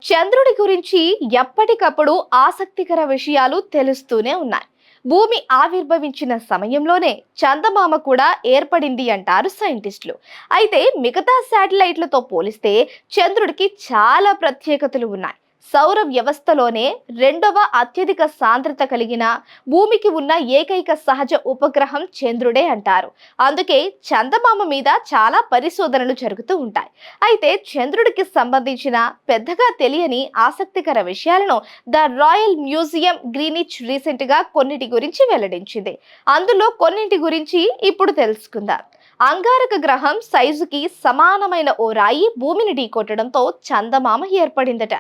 చంద్రుడి గురించి ఎప్పటికప్పుడు ఆసక్తికర విషయాలు తెలుస్తూనే ఉన్నాయి. భూమి ఆవిర్భవించిన సమయంలోనే చందమామ కూడా ఏర్పడింది అంటారు సైంటిస్టులు. అయితే మిగతా శాటిలైట్లతో పోలిస్తే చంద్రుడికి చాలా ప్రత్యేకతలు ఉన్నాయి. సౌర వ్యవస్థలోనే రెండవ అత్యధిక సాంద్రత కలిగిన భూమికి ఉన్న ఏకైక సహజ ఉపగ్రహం చంద్రుడే అంటారు. అందుకే చందమామ మీద చాలా పరిశోధనలు జరుగుతూ ఉంటాయి. అయితే చంద్రుడికి సంబంధించిన పెద్దగా తెలియని ఆసక్తికర విషయాలను the royal museum Greenwich recent గా కొన్నిటి గురించి వెల్లడించింది. అందులో కొన్నింటి గురించి ఇప్పుడు తెలుసుకుందాం. అంగారక గ్రహం సైజుకి సమానమైన ఓ రాయి భూమిని ఢీకొట్టడంతో చందమామ ఏర్పడిందట.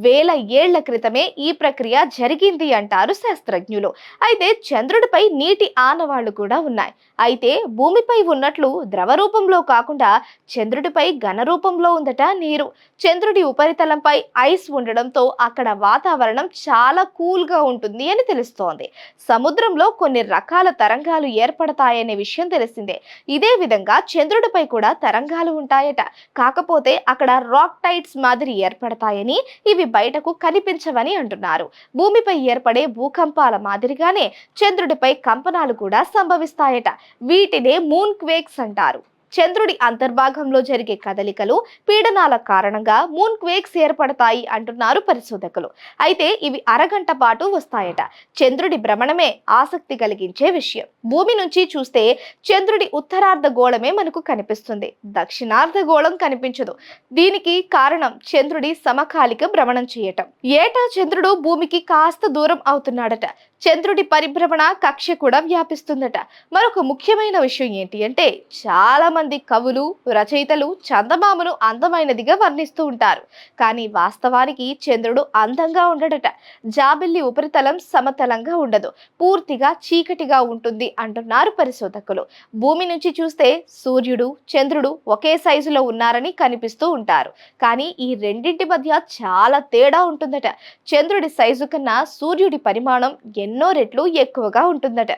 వేల ఏళ్ల క్రితమే ఈ ప్రక్రియ జరిగింది అంటారు శాస్త్రజ్ఞులు. అయితే చంద్రుడిపై నీటి ఆనవాళ్లు కూడా ఉన్నాయి. అయితే భూమిపై ఉన్నట్లు ద్రవ రూపంలో కాకుండా చంద్రుడిపై ఘన రూపంలో ఉందట నీరు. చంద్రుడి ఉపరితలంపై ఐస్ ఉండడంతో అక్కడ వాతావరణం చాలా కూల్ గా ఉంటుంది అని తెలుస్తోంది. సముద్రంలో కొన్ని రకాల తరంగాలు ఏర్పడతాయనే విషయం తెలిసిందే. ఇదే విధంగా చంద్రుడిపై కూడా తరంగాలు ఉంటాయట. కాకపోతే అక్కడ రాక్ టైడ్స్ మాదిరి ఏర్పడతాయని, ఇవి బయటకు కనిపించవని అంటున్నారు. భూమిపై ఏర్పడే భూకంపాల మాదిరిగానే చంద్రుడిపై కంపనాలు కూడా సంభవిస్తాయట. వీటినే మూన్ క్వేక్స్ అంటారు. చంద్రుడి అంతర్భాగంలో జరిగే కదలికలు, పీడనాల కారణంగా మూన్ క్వేక్స్ ఏర్పడతాయి అంటున్నారు పరిశోధకులు. అయితే ఇవి అరగంట పాటు వస్తాయట. చంద్రుడి భ్రమణమే ఆసక్తి కలిగించే విషయం. భూమి నుంచి చూస్తే చంద్రుడి ఉత్తరార్ధ గోళమే మనకు కనిపిస్తుంది, దక్షిణార్ధ గోళం కనిపించదు. దీనికి కారణం చంద్రుడి సమకాలిక భ్రమణం చేయటం. ఏటా చంద్రుడు భూమికి కాస్త దూరం అవుతున్నాడట. చంద్రుడి పరిభ్రమణ కక్ష కూడా వ్యాపిస్తుందట. మరొక ముఖ్యమైన విషయం ఏంటి అంటే, చాలా మంది కవులు, రచయితలు చందమామను అందమైనదిగా వర్ణిస్తూ ఉంటారు. కానీ వాస్తవానికి చంద్రుడు అందంగా ఉండడట. జాబిల్లి ఉపరితలం సమతలంగా ఉండదు, పూర్తిగా చీకటిగా ఉంటుంది అంటున్నారు పరిశోధకులు. భూమి నుంచి చూస్తే సూర్యుడు, చంద్రుడు ఒకే సైజులో ఉన్నారని కనిపిస్తూ ఉంటారు. కానీ ఈ రెండింటి మధ్య చాలా తేడా ఉంటుందట. చంద్రుడి సైజు కన్నా సూర్యుడి పరిమాణం ఎన్నో రెట్లు ఎక్కువగా ఉంటుందట.